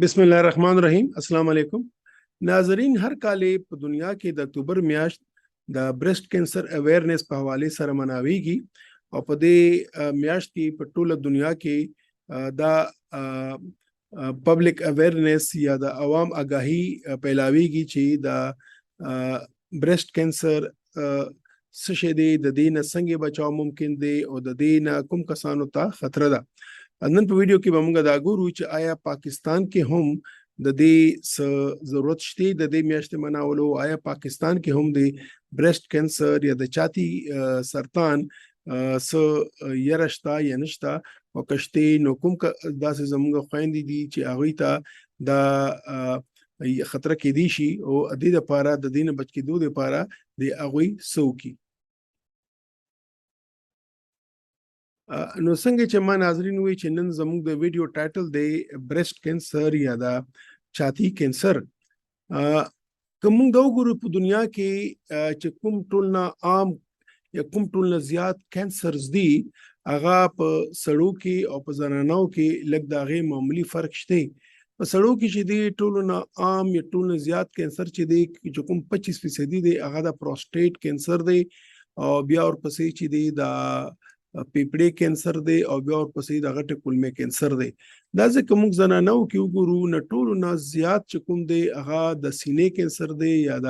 बिस्मिल्लाहिर्रहमानिर्रहीम अस्सलाम वालेकुम नाजरीन। हर काले په دنیا کې د اکتوبر میاشت د برېسټ کینسر اویرنس په حواله سره مناويږي او په دې میاشت کې په ټوله دنیا کې دا پبلک اویرنس یا د عوام آگاهی پیلاویږي چې د برېسټ کینسر څه شی دی، د دې نه څنګه بچاو ممکن دی او د دې نه کوم کسانو ته خطر ده. نن په ویډیو کې به موږ دا ګورو چې آیا پاکستان کې هم د دې ضرورت شته د دې میاشتې مناولو، آیا پاکستان کې هم د برېسټ کینسر یا د چاتی سرطان یرشتا یا نشتا او کشته نو کوم داسې زموږ خويندې دي چې هغه ته دا خطر کې دي شي او د دې لپاره د دین بچ کېدو لپاره د هغه سوکي. نو څنګه چې ما ناظرین وی چې نن زموږ د ویډیو ټایټل دی برېسټ کینسر یا د چاتی کینسر. کوم دا وګورو په دنیا کې چې کوم ټولنا عام یا کوم ټولنا زیات کینسرز دي، هغه په سړو کې او په زنانو کې لږ داغه معمولی فرق شته. په سړو کې چې دی ټولنا عام یا ټولنا زیات کینسر چې دی چې کوم 25% دی هغه د پروستیټ کینسر دی او بیا ورپسې چې دی د پیپړې کینسر دی او بیا ورپسې د غټه کولمې کینسر دی. دا ځکه موږ زنانو کې وګورو نه ټولو نه زیات چې کوم دی هغه د سینې کینسر دی یا د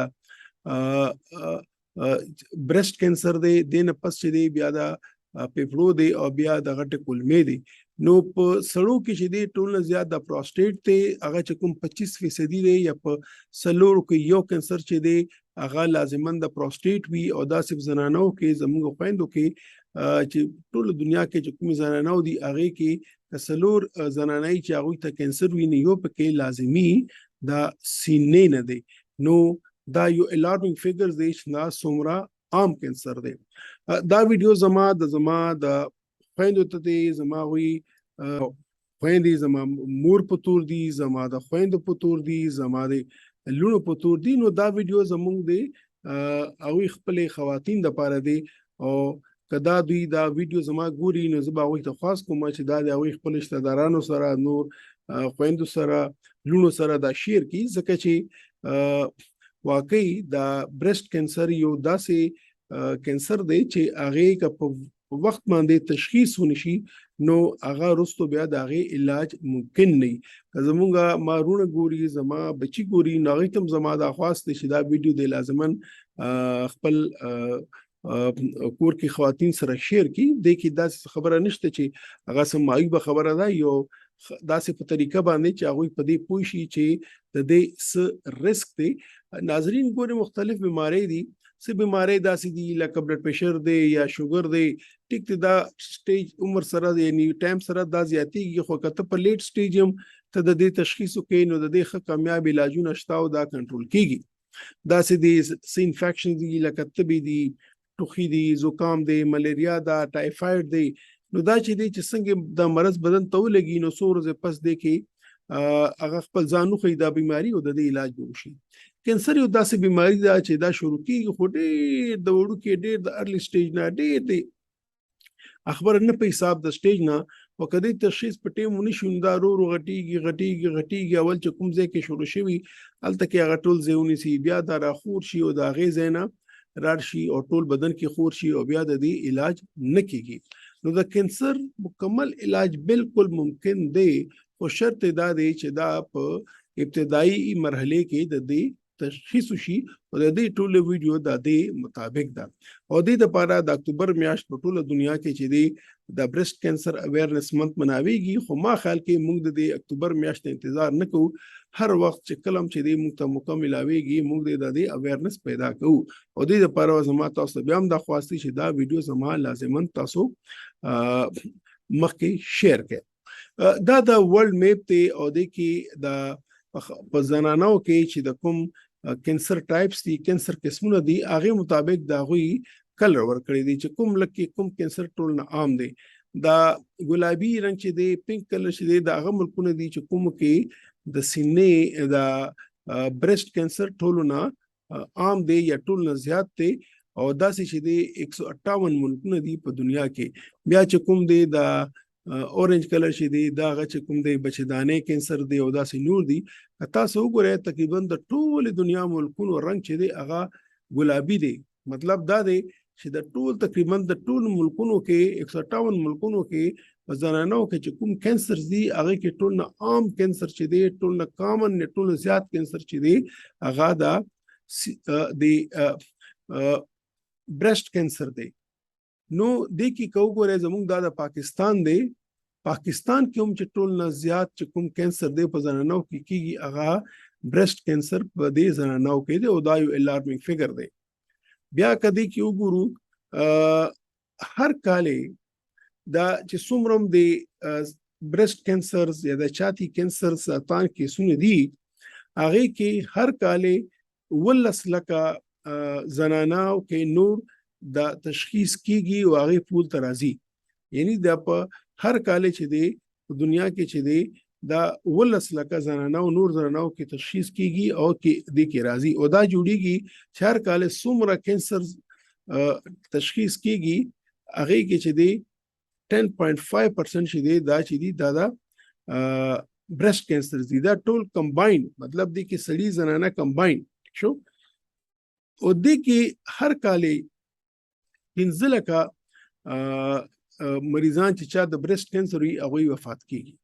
برېسټ کینسر دی، دینه پس چې دی بیا د پیپړو دی او بیا د غټه کولمې دی. نو په سړو کې چې دی ټول نه زیات د پروستیټ دی هغه چې کوم 25% دی یا په سلورو کې یو کینسر چې دی هغه لازمن د پروستیټ وی او دا صرف زنانو کې زموږ خويندو کې چې ټول دنیا کې چې کوم زنانو دي هغه کې کسلور زنانای چې هغه ته کینسر وی نه یو پکې لازمی دا سینې نه دی. نو دا یو الارمینګ فیګرز دی چې نا څومره عام کینسر دی. دا ویډیو زما د خويندو ته دی، زما وی خويندې زما مور په تور دي، زما د خويندو په تور دي، زما د لونو په تور دي. نو دا ویډیو زموږ دی او خپل خواتین د پاره دی او کدا دوی دا ویډیو زما ګوري نو زه به هغوی ته خواست کوم چې دا د هغوی خپل رشته دارانو سره نور خویندو سره لونو سره دا شیر کړي، ځکه چې واقعي دا برېسټ کینسر یو داسې کینسر دی چې هغې که په وخت باندې تشخیص ونشي نو هغه وروسته بیا د هغې علاج ممکن نه وي. که زموږ ما رونه ګوري، زما بچي ګوري، نو هغوی ته هم زما دا خواست دی چې دا ویډیو دی لازمن خپل کور کې خواتین سره شیر کی. د کې داسې خبره نشته چې هغه سم معیوبه خبره ده، یو داسې په طریقه باندې چې هغه په دې پوه شي چې د دې س ریسک دی. ناظرین ګوري مختلف بیماری دي، څه بیماری داسې دي لکه بلډ پریشر دی یا شوګر دی، ټیک ته دا سټیج عمر سره یعنی ټایم سره دا زیاتیږي، خو کته په لیټ سټیج هم ته د دې تشخیص وکړي نو د دې ښه کامیاب علاجونه شته او دا کنټرول کیږي. داسې دي څه انفیکشن دي لکه تبې دي، ټوخی دی، زکام دی، ملیریا دا، ټایفاید دی. نو دا چې دی چې څنګه دا مرض بدن ته ولګي نو څو ورځې پس دی کې هغه خپل ځان وښیي دا بیماری او د دې علاج به وشي. کینسر یو داسې بیماری ده چې دا شروع کېږي خو ډېر د وړوکې ډېر د ارلی سټیج نه ډېر دی خبر نه په حساب د سټیج نه او که دې تشخیص په ټیم ونشي نو دا ورو ورو غټېږي. اول چې کوم ځای کې شروع شوي هلته کې هغه ټول ځای ونیسي، بیا دا راخور شي او د هغې ځای نه راړ شي او ټول بدن کې خور شي او بیا د دې علاج نه کېږي. نو د کینسر مکمل علاج بالکل ممکن دی، خو شرط دا دی چې دا په ابتدایي مرحله کې د دې تشخیص شي او د دې ټول ویډیو د دې مطابق ده. او د دې لپاره د اکتوبر میاشت په ټوله دنیا کې چې دی د برېسټ کینسر اویرنس منت مناويږي، خو ما خیال کې موږ د اکتوبر میاشت انتظار نه کوو. هر وخت چې کلم چې دی موږ ته مکمل اویږي موږ د دې اویرنس پیدا کوو. او د دې لپاره زما تاسو بیا هم دا خواستي چې دا ویډیو زما لازمن تاسو مخکې شیر کړئ. دا د ورلد میپ ته او د کې د په زنانو کې چې د کوم کینسر ټایپس دي، کینسر قسمونه دي، هغه مطابق دا غوي کلر ورکړي دي چې کوم لکه کوم کینسر ټول نه عام دي. دا ګلابي رنگ چې دی، پینک کلر چې دی، دا هغه ملکونه دي چې کوم کې د سینې د برېسټ کینسر ټول نه عام دی یا ټول نه زیات دی او داسې چې دی 158 ملکونه دي په دنیا کې. بیا چې کوم دی د اورنج کلر چې دی دا هغه چې کوم دی بچدانې کینسر دی او داسې نور دي. تاسو وګورئ تقریبا د ټول دنیا ملکونو رنګ چې دی هغه ګلابي دی. مطلب دا دی چې د ټول تقریبا د ټول ملکونو کې 158 ملکونو کې په زنانو کې چې کوم کینسر دی هغه کې ټول نه عام کینسر چې دی ټول نه کامن نه ټول زیات کینسر چې دی هغه دا د برېسټ کینسر دی. نو د کی کو ګورې زموږ د پاکستان دی. پاکستان کې هم چې ټول نه زیات چې کوم کینسر دی په زنانو کې کیږي هغه برېسټ کینسر په دې زنانو کې دی او دا یو الارمینګ فګر دی. بیا کدی کې وګورو هر کال دا چې څومره د برېسټ کینسر یا د چاتی کینسر سرطان کیسونه دي هغه کې هر کال 12 لکه زنانو کې نور دا تشخیص کیږي او هغه پول ترازی. یعنی دا په هر کال چې دی په دنیا کې چې دی دا 12 لکه زنانو نور زنانو کې تشخیص کیږي او کې د کې راضي او دا جوړیږي چې هر کال څومره کینسر تشخیص کیږي هغه کې چې دی 10.5% چې دی دا چې دی دا برېسټ کینسر دی. دا ټول کمباین مطلب دی کې سړي زنانه کمباین شو او د کې هر کال 15 لکه مریضان چې چا د برېسټ کینسر وي هغه وفات کیږي.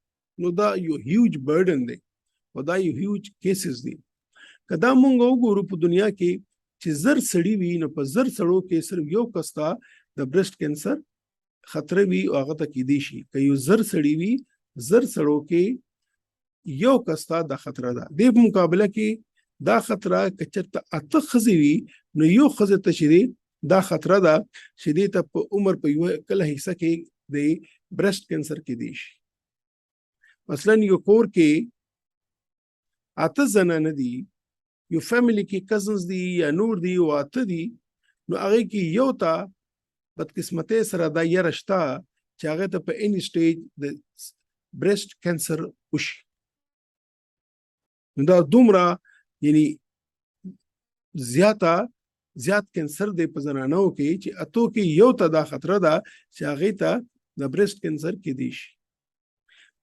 نو دا یو هیوج برډن دی او دا یو هیوج کیسز دي. کدا مونږ وګورو په دنیا کې چې زر سړي وي نو په زر سړو کې صرف یو کس ته د برېسټ کینسر خطر وي او هغه ته کېدی شي. که یو زر سړي وي زر سړو کې یو کس ته د خطر ده. د مقابله کې دا خطر کچته اته خزي وي نو یو خزه ته شي دا خطر ده چې دې ته په عمر په یو کله حصہ کې د برېسټ کینسر کې دي شي. مثلا یو کور کې اته زنانه دي یو فیملی کې کزنز دي یا نور دي او اته دي نو هغه کې یو ته بدقسمتۍ سره دا یې رشته چې هغه ته په اني سټیج د برېسټ کینسر وشي. نو دا دومره یعنی زیات کینسر دی په زنانو کې چې اتو کې یو ته دا خطر ده چې هغه ته د برېسټ کینسر کې دي شي.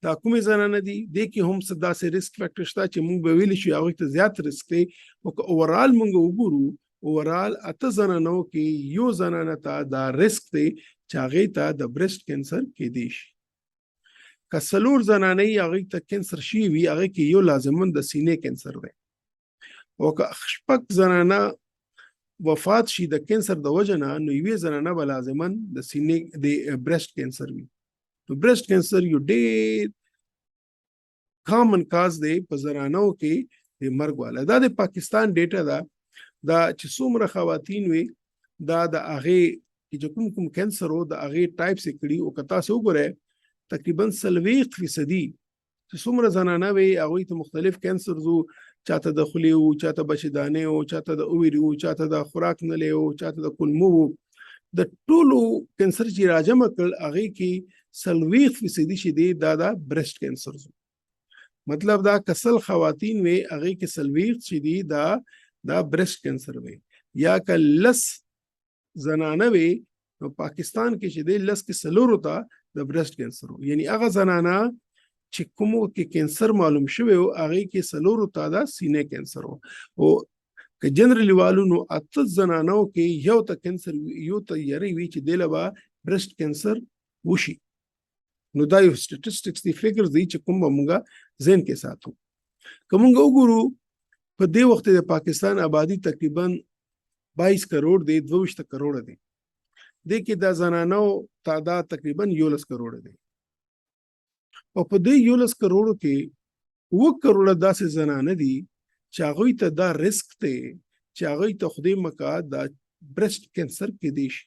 دا کومې زنانه دي د کې هم څه داسې ریسک فیکټر شته چې موږ به ویلی شو هغه ته زیات ریسک دی او که اوورال موږ وګورو اوورال اته زنانو کې یو زنانه ته دا ریسک دی چې هغه ته د برېسټ کینسر کې دي شي. که څلور زنانه هغه ته کینسر شي وي هغه کې یو لازمن د سینې کینسر دی او که شپږ زنانه وفات شي د کینسر د وجنه نو یوې زنانه به لازمن د سینې د برېسټ کینسر وي. نو برېسټ کینسر یو ډېر کامن کاز دی په زنانو کې د مرګ والا. دا د پاکستان ډیټا ده دا چې څومره خواتین وي دا د هغه چې کوم کینسر او د هغه ټایپس کړي او که تاسو وګورئ تقریبا 40% چې څومره زنانه وي هغه ته مختلف کینسر زو چاته د خولې او چاته بچدانې او چاته د اووری او چاته د خوراک نه لیو چاته د کولمو د ټولو کینسر چې راجمه کړ هغه کې 40% چې دی دا برېسټ کینسر زو. مطلب دا کسل خواتین وي هغه کې 40% چې دی دا برېسټ کینسر وي. یا که لس زنانه وي نو پاکستان کې چې دی لس کې سلور ته د برېسټ کینسر وي. یعنی هغه زنانه چې کومو کې کینسر معلوم شوی او هغه کې سلور ته دا سینې کینسر او که جنرالي والو نو اته زنانو کې یو ته کینسر یو ته یری وی چې دلته برېسټ کینسر وشي. نو دا یو سټټسټکس دی فګرز دی چې کوم موږ ذهن کې ساتو. کوم وګورو په دې وخت د پاکستان آبادی تقریبا 22 کروڑ دی 22 کروڑ دی د کې د زنانو تعداد تقریبا 11 کروڑ دی او په دې 11 کروڑو کې 2 کروڑ داسې زنانه دي چې هغه ته دا ریسک دی چې هغه ته خدای مکا د برېسټ کینسر کې دي شي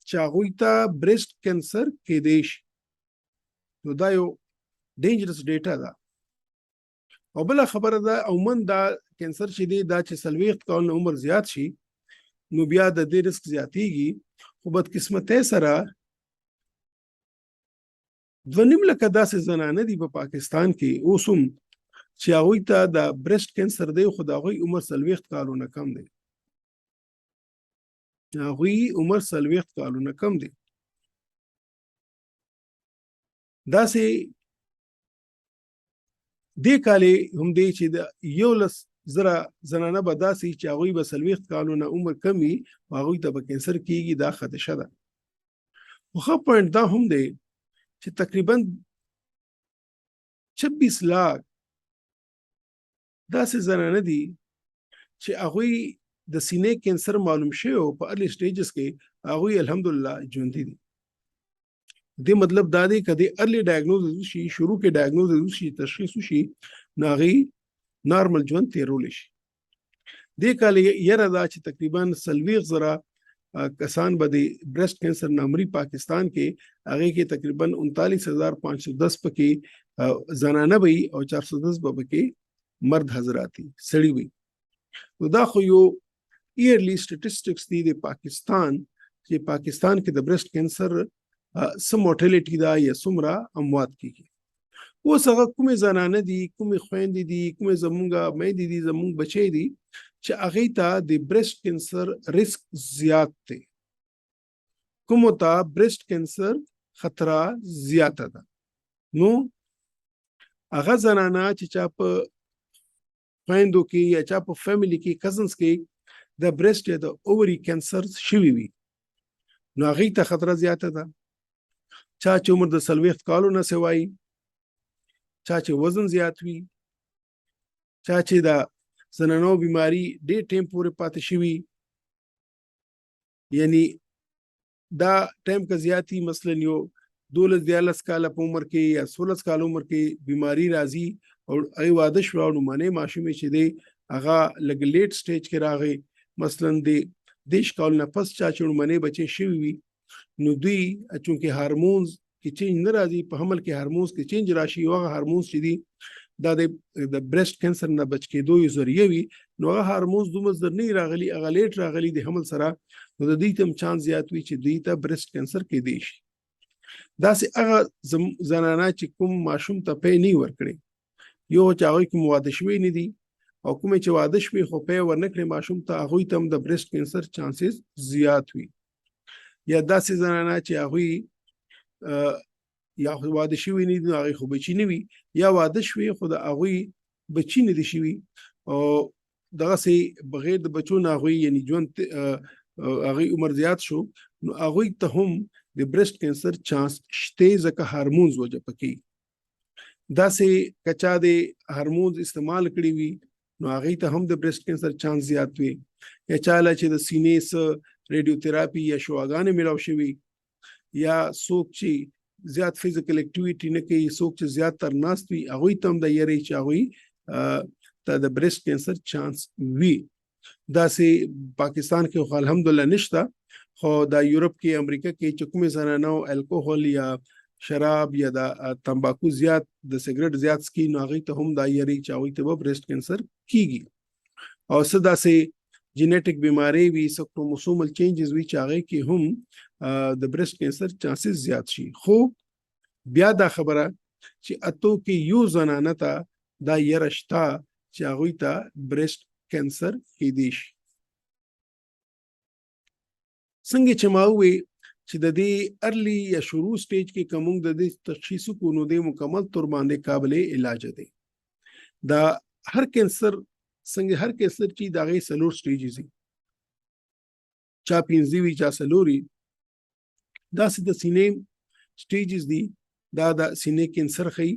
چې هغه ته برېسټ کینسر کې دي شي. نو دا یو ډینجرس ډیټا ده. او بل خبره ده عموما دا کینسر چې دی دا چې 40 کال عمر زیات شي نو بیا د دې ریسک زیاتیږي. خو بدقسمتۍ سره 2.5 لکه داسې زنانه دي په پاکستان کې اوس هم چې هغوی ته د برېسټ کینسر دی خو د هغوی عمر 40 کالونه کم دی. هغوی عمر 40 کالونه کم دی. داسې دې کالې هم دی چې د 11,000 زنانه به داسې چې هغوی به 40 کالونه عمر کم وي هغوی ته به کینسر کیږي دا خدشه ده. خو ښه پوینټ دا هم دی چې تقریبا 26 लाख داسې زنانه دي چې هغوی د سینې کینسر معلوم شوی او په ارلی سټیجز کې هغوی الحمدلله ژوندي دي. دې مطلب دا دی که د ارلی ډایګنوزس وشي شروع کې ډایګنوزس وشي تشخیص وشي نو هغوی نارمل ژوند تیرولی شي. دې کال یره دا چې تقریبا 40,000 کسان به د برسټ کینسر نامري پاکستان کې هغې کې تقریبا 39,510 پکې زنانه وي او 410 به پکې مرد حضراتي سړي وي. نو دا خو یو ایرلی سټیټسټکس دی د پاکستان چې پاکستان کې د برسټ کینسر څه موټیلیټي ده یا څومره اموات کیږي. اوس هغه کومې زنانه دي کومې خویندې دي کومې زمونږ میندې دي زمونږ بچی دي چې هغې ته د برسټ کینسر ریسک زیات دی کومو ته برسټ کینسر خطره زیاته ده نو هغه زنانه چې چا په خویندو کې یا چا په فیملی کې کزنز کې د برسټ یا د اووري کینسر شوي وي نو هغې ته خطره زیاته ده. چا چې عمر د 40 کالو نه سوای چا چې وزن زیات وي چا چې د زنانو بیماری ډېر ټایم پورې پاتې شوي یعنی دا ټایم که زیاتی مثلا یو 12 کاله په عمر کې یا 16 کاله عمر کې بیماری راځي او ای واده شو نو منې ماشومې چې دی هغه لګ لیټ سټیج کې راغی مثلا د 10 کال نه پس چا چې منې بچي شوي وي نو دوی چونکه هارمونز کې چینج نه راځي په حمل کې هارمونز کې چینج راشي او هغه هارمونز چې دي دا د برسټ کینسر نه بچ کېدو یو ذریعہ وي نو هغه هارمونز دومره زر نه راغلي هغه لیټ راغلي د حمل سره نو د دې تم چانس زیات وي چې دوی ته برسټ کینسر کېدی شي. داسې هغه زنانه چې کوم ماشوم ته پې نه ورکړي یو چې هغوی کوم واده شوي نه دي او کومې چې واده شوي خو پې ورنکړي ماشوم ته هغوی ته هم د برسټ کینسر چانسز زیات وي. یا داسې زنانه چې هغوی یا واده شوي نه دي هغوی خو بچي نه وي یا واده شوي خو د هغوی بچي نه دي شوي او دغسې بغیر د بچو نه هغوی یعنی ژوند هغوی عمر زیات شو نو هغوی ته هم د برسټ کینسر چانس شته ځکه هارمونز وجه پکې داسې که چا د هارمونز استعمال کړي وي نو هغوی ته هم د برسټ کینسر چانس زیات وي. یا چاله چې د سینې څه ریډیوتراپي یا شواګانې میلاو شوي یا څوک چې زیات فزیکل اکټیویټي نه کوي څوک چې زیات تر ناست وي هغوی ته هم د یری چې هغوی ته د برسټ کینسر چانس وي. داسې پاکستان کې خو الحمدلله نشته خو دا یورپ کې امریکا کې چې کومې زنانو الکوهول یا شراب یا د تمباکو زیات د سیګریټ زیات سکي نو هغوی ته هم دا یری چې هغوی ته به برسټ کینسر کیږي. او څه داسې جینیټک بیماری وي څه کروموسومل چینجز وي چې هغې کې هم د برسټ کینسر چانسز زیات شي. خو بیا دا خبره چې اتو کې یو زنانه ته دا یره شته چې هغوی ته برسټ کینسر کیدی شي. څنګه چې ما ووی چې د دې ارلی یا شروع سټیج کې که موږ د دې تشخیص وکړو نو د مکمل طور باندې قابل علاج دی. دا هر کینسر څنګه هر کینسر چې د هغې 4 سټیجز دي چا 5 وي چا 4 وي داسې د سینې سټیجز دي دا د سینې کینسر ښیي.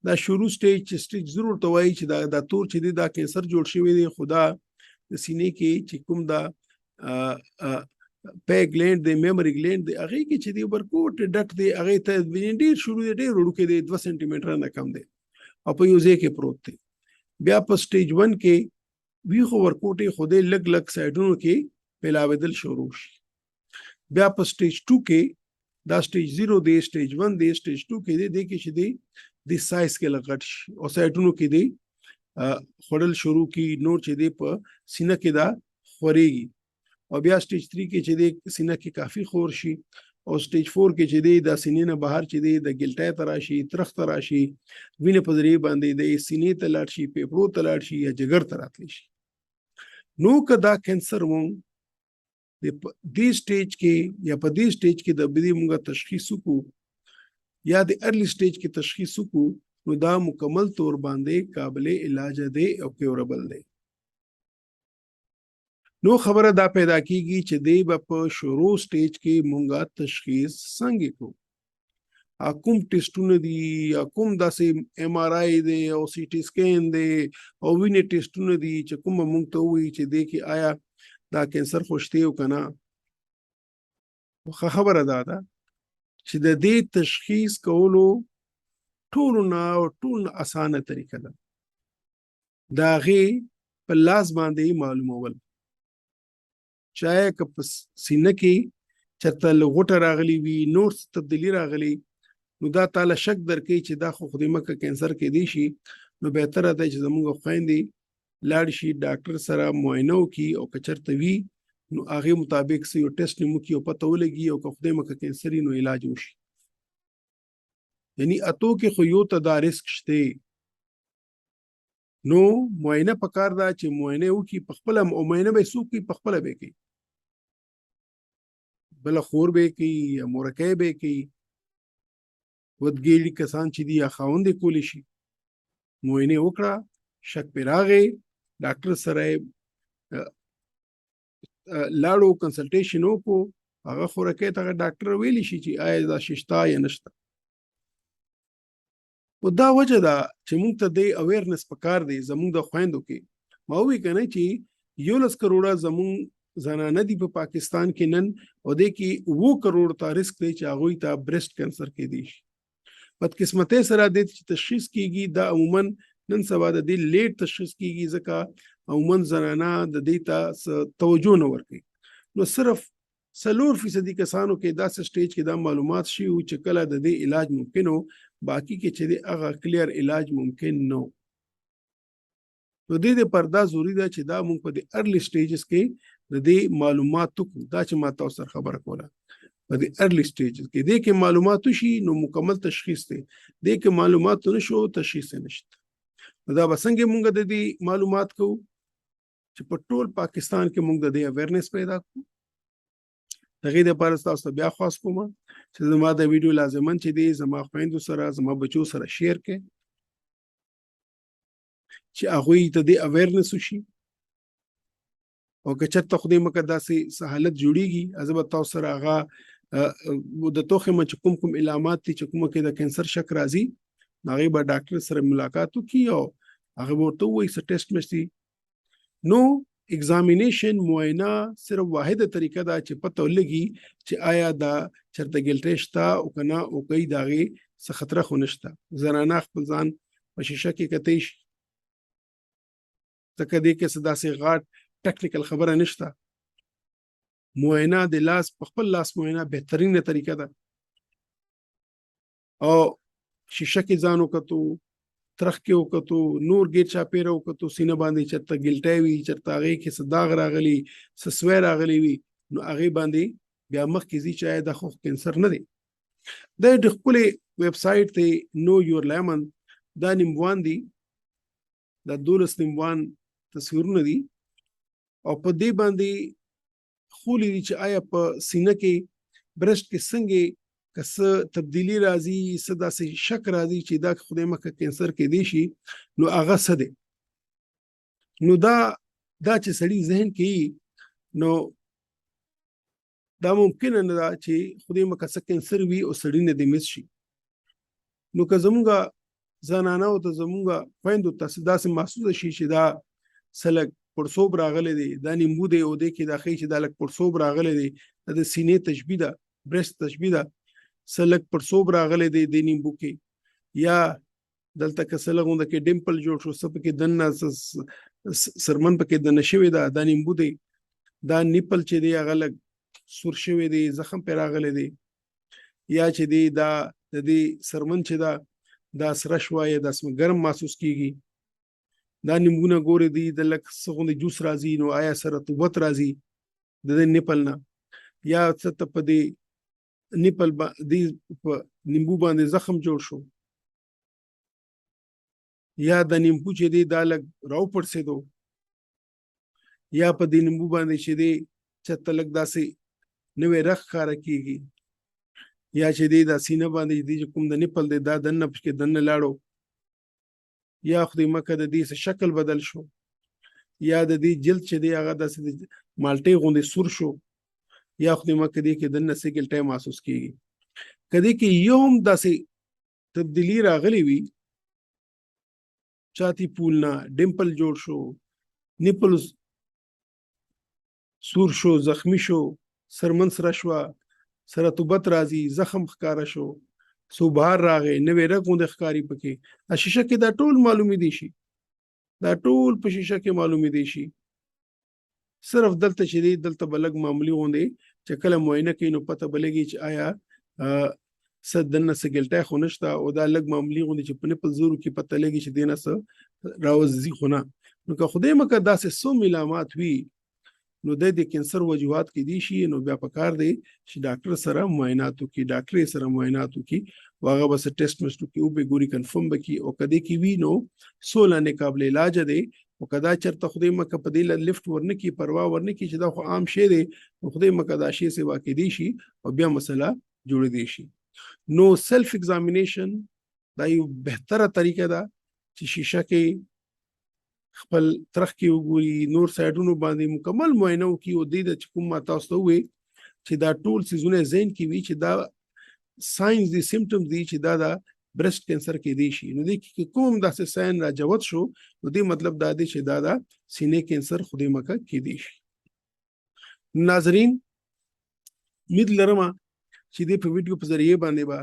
دا شروع سټیج چې سټیج ضرور ته وایي چې دا تور چې دی دا کینسر جوړ شوی دی خو دا د سینې کې چې کوم دا پی ګلینډ دی میموري ګلینډ دی هغې کې چې دی ورکوټ ډټ دی هغې ته ډېر شروع دی ډېر وړوکی دی 2 سانتي میټره نه کم دی او په یو ځای کې پروت دی. بیا په سټیج 1 کې وی خو ورکوټې خو دی لږ لږ سایډونو کې پیلاوېدل شروع شي. بیا په سټیج 2 کې دا سټیج 0 دی سټیج 1 دی سټیج 2 کې دی کې چې دی د سایز کې لږ غټ شي او سایډونو کې دی خوړل شروع کی نور چې دی په سینه کې دا خورېږي او بیا سټیج 3 کې چې دی سینه کې کافي خور شي او سټیج 4 کې چې دی دا سینې نه بهر چې دی د ګلټۍ ته راشي ترخ ته راشي وینې په ذریعې باندې د سینې ته لاړ شي پیپړو ته لاړ شي یا جګر ته راتلی شي. نو که دا کینسر مونږ د دې سټیج کې یا په دې سټیج کې د دې مونږ تشخیص وکړو یا د ارلی سټیج کې تشخیص وکړو نو دا مکمل طور باندې قابل علاج دی او کیوربل دی. نو خبره دا پیدا کیږي چې دی په شروع سټیج کې مونږه تشخیص څنګه کوو. کوم ټیسټونه دي یا کوم داسې ایم آر آی دی او سی ټي سکین دی او وینې ټیسټونه دي چې کوم مونږ ته وایي چې دی کې آیا دا کینسر خوشته او کنه. خو خبره دا ده چې د دې تشخیص کولو ټول اسانه طریقه ده. دا غي په لاس باندې معلومول چاہے که په سینه کې چرته لغوټه راغلی وي نور تبدیلی راغلی نو دا تعالی شک درکې چې دا خو خدای مکه کینسر کې دی شي نو بهتره ده چې زموږ خويندې لاړ شي ډاکټر سره معاینه وکړي او که چرته وي نو هغه مطابق سې یو ټیسټ نیمو کې او پته ولګي او که خدای مکه کینسر نو علاج وشي. یعنی اتو کې خو یو ته دا ریسک شته نو معاینه پکار دا چې معاینه وکړي په خپل او معاینه به سو کې په خپل به کوي بل خور به کوي یا مورکه به کوي ودګېړي کسان چې دی یا خاوند کولی شي معاینه وکړه شک پر راغی ډاکټر سره لاړو کنسلټیشن وکړو هغه خورکه ته ډاکټر ویلی شي چې آیا دا ششتا یا نشته. او دا وجه دا چې موږ ته د اویرنس پکار دی زموږ د خويندو کې ما وی کنه چې 11 کروڑه زموږ زنانه دي په پاکستان کې نن او د کې 2 کروڑ تا ریسک دی چې هغه ته برېست کینسر کې دي. بدقسمتۍ سره د تشخیص کیږي دا عموما نن سبا د دې لیټ تشخیص کیږي ځکه عموما زنانه د دې ته توجه نه ورکوي. نو صرف 4% کسانو کې دا سټیج کې دا معلومات شي او چې کله د دې علاج ممکن وو باقی کې چې هغه کلیر علاج ممکن نو. نو د دې پردا ضروری ده چې دا موږ په دې ارلی سټیجز کې د دې معلوماتو دا چې ما تاسو سره خبره کوله په دې ارلی سټیجز کې د کې معلوماتو شي نو مکمل تشخیص دی د کې معلوماتو نشو تشخیص نشته. دا بسنګ موږ د دې معلومات کو چې په ټول پاکستان کې موږ د دې اویرنس پیدا کو. دغه د پاره تاسو بیا خاص کوم چې زما د ویډیو لازمن چې دی زما خويندو سره زما بچو سره شیر کړئ چې هغه ته د اویرنس وشي او که چېرته خدای مکه داسې سہالت جوړیږي ازبه تاسو سره هغه د توخه مچ کوم علامات چې کومه کې د کینسر شک راځي هغه به ډاکټر سره ملاقات وکړي او هغه ورته وایي چې ټیسټ مشتي. نو ایگزامینیشن معاینه صرف واحده طریقه دا چې پته ولګي چې آیا دا چرته ګلټشتا او کنه او کوي داغه څه خطر خو نشته. زنانه خپل ځان په شیشه کې کتې شي ځکه دې کې صدا سي غاټ ټیکنیکل خبره نشته. معاینه د لاس په خپل لاس معاینه بهترینه طریقه ده او شیشه کې ځان وکړو ترخ کې وکړو نور ګیټ چا پیره وکړو سینه باندې چرته ګلټای وي چرته هغه کې صداغ راغلي سسوي راغلي وي نو هغه باندې بیا مخ کې زی چا د خو کینسر نه دی. د خپل ویب سټ ته نو یور لیمن دا نیموان دي دا 12 نیموان تصویرونه دي او په دې باندې خولي چې آیا په سینه کې برشت کې څنګه کس تبدیلی راځي صدا سي شک راځي چې دا خدای مکه کینسر کې دی شي نو هغه څه دی. نو دا چې سړی ذهن کې نو دا ممکن نه دا چې خدای مکه کینسر وي او سړی نه دی مس شي. نو که زمونږه زنانه او ته زمونږه خويندو تاسو داسې محسوس شي چې دا سلک پړسوب راغلی دی دا نیمبو دی او د کې دا خې چې دا لک پړسوب راغلی دی د سینې تشبیه ده برست تشبیه ده سلک پړسوب راغلی دی د نیمبو کې یا دلته که سلغونده کې ډیمپل جوړ شو سپ کې دنه سرمن پکې د نشوي دا نیمبو دی دا نیپل چې دی هغه لک سور شوی دی زخم پر راغلی دی یا چې دی دا د دې سرمن چې دا سره شوی دا سم ګرم محسوس کیږي دا نیمونه ګوري دی د لک سغون جوس راځي نو آیا سره رطوبت راځي د نیپل نه یا څه په دې نیپل دی په نیمبو باندې زخم جوړ شو یا د نیمبو چې دی دا لک راو پړسېدو یا په دې نیمبو باندې چې دی چې تلک داسې نوې رخ خاره کیږي یا چې دی دا سینه باندې دی چې کوم د نیپل دی دا دنه پکې دنه لاړو، یا خدای مکه د دې شکل بدل شو، یا د دې جلد چې دی هغه داسې مالټې غوندې سور شو، یا خدای مکه دی کې دنه سیکل ټایم محسوس کیږي. کدی کې یو هم داسې تبدیلی راغلی وي، چاتی پولنا ډیمپل جوړ شو، نیپل سور شو، زخمی شو، سرمن سره شوه، سرطوبت راځي، زخم ښکاره شو، سوبهار راغی، نوې رګ غوندې ښکاري پکې. شیشه کې دا ټول معلومېدی شي، دا ټول په شیشه کې معلومېدی شي. صرف دلته چې دی دلته به لږ معمولي غوندې چې کله معاینه کوي نو پته به لګي چې آیا څه دننه څه ګلټی خو نشته، او دا لږ معمولي غوندې چې په نپل زورو کې پته لګي چې دې نه څه راوځي خو نه. نو که خدای مکه داسې څو علامات وي نو د کینسر وجوهات کې دي شي، نو بیا پکار دی چې ډاکټر سره معاینات وکړي، ډاکټر سره معاینات وکړي، هغه بس ټیسټ مسټ وکړي او به ګوري کنفرم وکړي، او کدی کې وی نو سولانه قابل علاج دی. او کدا چرته خدای مکه په دې لفټ ورنه کی پروا ورنه کی چې دا خو عام شی دی، خدای مکه دا شی سیوا کې دی شي او بیا مسله جوړ دی شي. نو سیلف ایگزامینیشن دا یو بهتره طریقه ده چې شیشه کې خپل ترخ کې وګوري، نور سایډونو باندې مکمل معاینه وکړي، او دې د کوم ما تاسو ته وې چې دا ټول سيزونه ذهن کې وي چې دا ساينز دي سیمټمز دي چې دا برست کینسر کې دي شي. نو دې کې کوم داسې ساين راجوت شو نو دې مطلب دا دی چې دا سینې کینسر خدای مکه کې دي شي. ناظرین امید لرم چې دې په ویډیو په ذریعه باندې با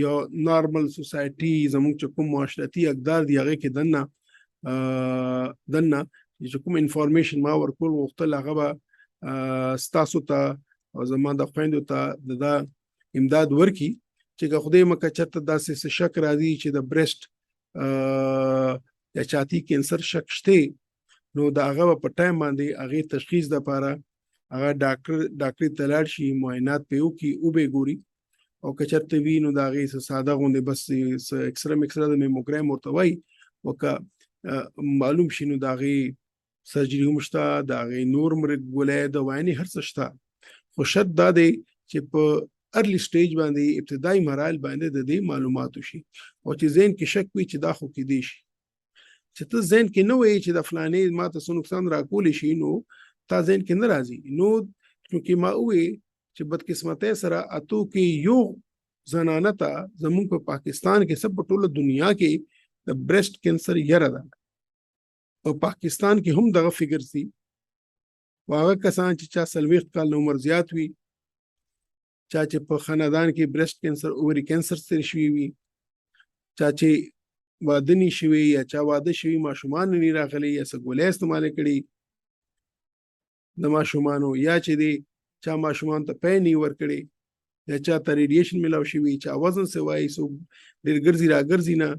یو نارمل سوسایټي زموږ چې کوم معاشرتي اقدار دی هغه کې دنه چې کوم انفارمیشن ما ورکول وختل هغه به ستاسو ته او زما د خويندو ته د امداد ورکي چې خدای مکه چرته داسې شک راځي چې د برست یا چاتی کینسر شک شته، نو دا هغه په ټایم باندې هغه تشخیص د لپاره هغه ډاکټر تلاړ شي، معاینات په وکي او به ګوري، او که چرته وی نو دا هغه ساده غونډه بس ایکسره د میموګرام ورته وای وکا معلوم شینو دا غي سرجری هم شته، دا غي نور مرګ ولې د وایي هر څه شته. خو شت دا دی چې په ارلی سټیج باندې ابتدایي مراحل باندې د دې معلومات شي، او چې ذهن کې شک وي چې دا خو کې دی شي، چې ته ذهن کې نه وي چې د فلانې ما ته څه نقصان راکول شي، نو تا ذهن کې نه راځي. نو چې ما وې چې بدقسمتۍ سره اتو کې یو زنانه ته زموږ په پاکستان کې سب په ټوله دنیا کې د برست کینسر یره ده، او پاکستان کې هم دغه فګر سي، واغه کسان چې چا 40 کال عمر زیات وي، چا چې په خاندان کې برست کینسر اووري کینسر سره شوی وي، چا چې واده نی شوی یا چا واده شوی ماشومان نه راغلي یا سګولې استعمال کړي د ماشومانو، یا چې دی چا ماشومان ته پېنی ور کړي، یا چا ته ریډیشن ملاو شوی، چا وزن سوای سو ډېر ګرځي را ګرځي نه،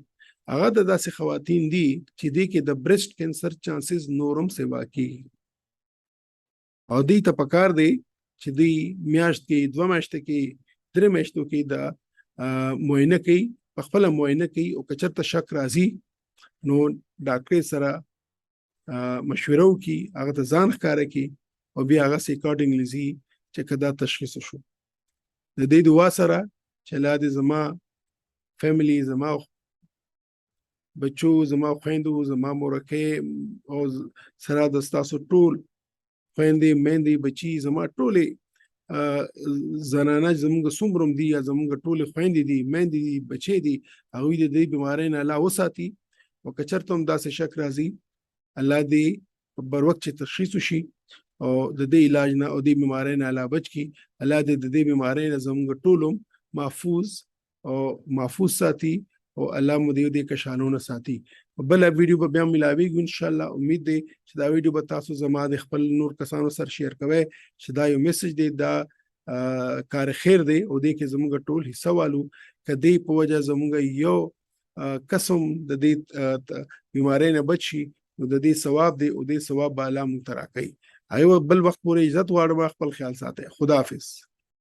هغه د داسې خواتین دي چې دې کې د برست کینسر چانسز نورم سیوا کیږي. او دې ته پکار دی چې دې میاشت کې 2 میاشتې کې 3 میاشتو کې دا معاینه کوي، خپل معاینه کوي، او کچرته شک راځي نو ډاکټر سره مشوره وکړي، هغه ته ځان ښکاره کړي، او بیا هغه سي اکارډنګلی زی چې کدا تشخیص شو. د دې دعا سره چې لا دې زما فیملی، زما بچو، زما خويندو، زما مورکه، او سره د تاسو ټول خويندې مېندې بچي زما ټولې زنانه زموږ څومره دي یا زموږ ټولې خويندې دي مېندې دي بچي دي، هغه دې بیمارۍ نه الله وساتي، او کچرته هم داسې شک راځي الله دې بر وخت چې تشخیص شي او د دې علاج نه او دې بیمارۍ نه الله بچ کی، الله دې د دې بیمارۍ نه زموږ ټولم محفوظ ساتي، او الله مو دې کشانونه ساتي. بل ویډیو به بیا ملاویږي ان شاء الله. امید دی چې دا ویډیو به تاسو زما د خپل نور کسانو سره شیر کوئ چې دا یو میسج دی، دا کار خیر دی، او دې کې زموږ ټول حصہ والو کدی په وجه زموږ یو قسم د دې بیماری نه بچي، نو د دې ثواب دی، او دې ثواب به الله مونږ ته راکړي. ایو بل وخت پورې عزت واړه، خپل خیال ساتئ. خدا حافظ.